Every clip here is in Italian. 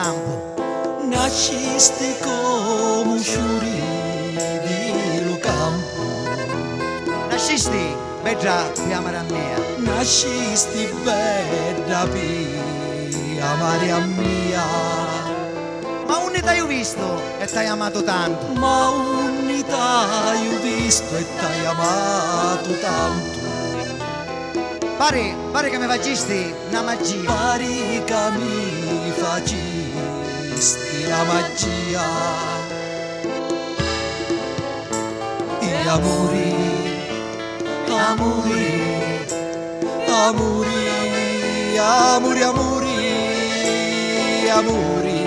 campo. Nasciste come un fiori di lo campo. Nascisti, bella piamara mia. Nascisti bella pia Maria mia. Ma un ne t'hai visto e t'hai amato tanto. Ma unità io visto e t'hai amato tanto. Pare che mi facesti una magia. Pare che mi facisti la magia. E amori, amori, amori, amori, amori, amori,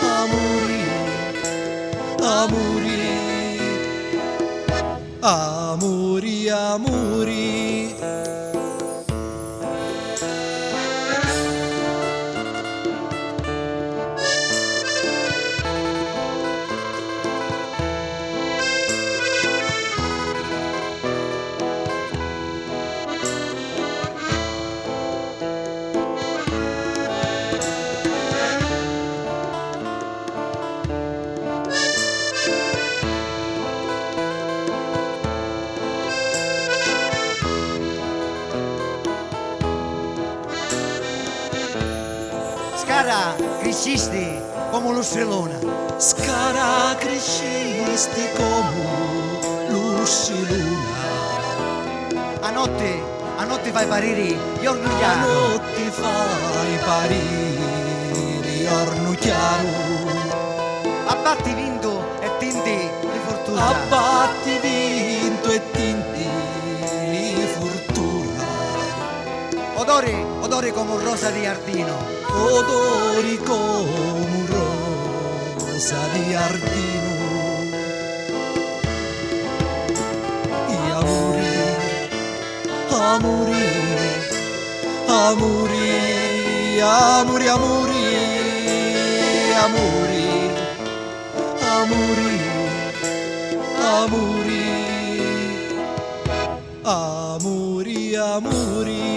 amori, amori, amori, amori. Scara, crescisti come l'ustrellona. Scara crescisti come l'usciluna. A notte fai parire gli La ornugliano. notte fai parire orno chiaro. Abbatti vinto e tinti di fortuna. Abbatti vinto e tinti di fortuna. Odori come un rosa di giardino. Odori come un rosa di giardino. E amori, amori, amori, amori, amori, amori, amori, amori, amori, amori.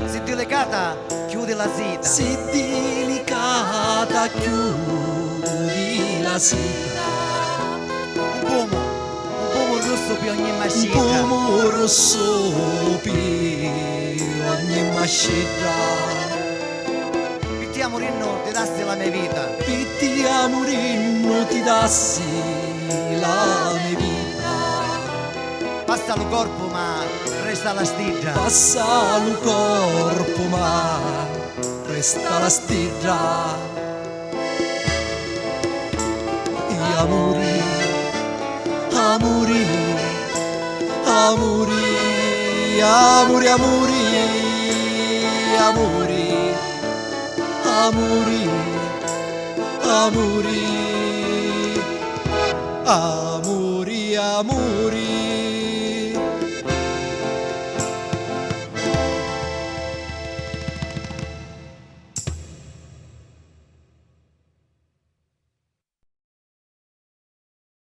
Se delicata chiude la seta. Se delicata chiudi la sera. Un pomo rosso per ogni Un mascetta. pomo rosso per ogni mascetta. Pitti a morirno ti dasti la mia vita. Pitti a morirno ti dassi la mia vita. Passa il corpo ma resta la stiglia. Passa il corpo ma resta la stirra. E amori, amori, amori, amori, amori, amori, amori, amori, amori, amori.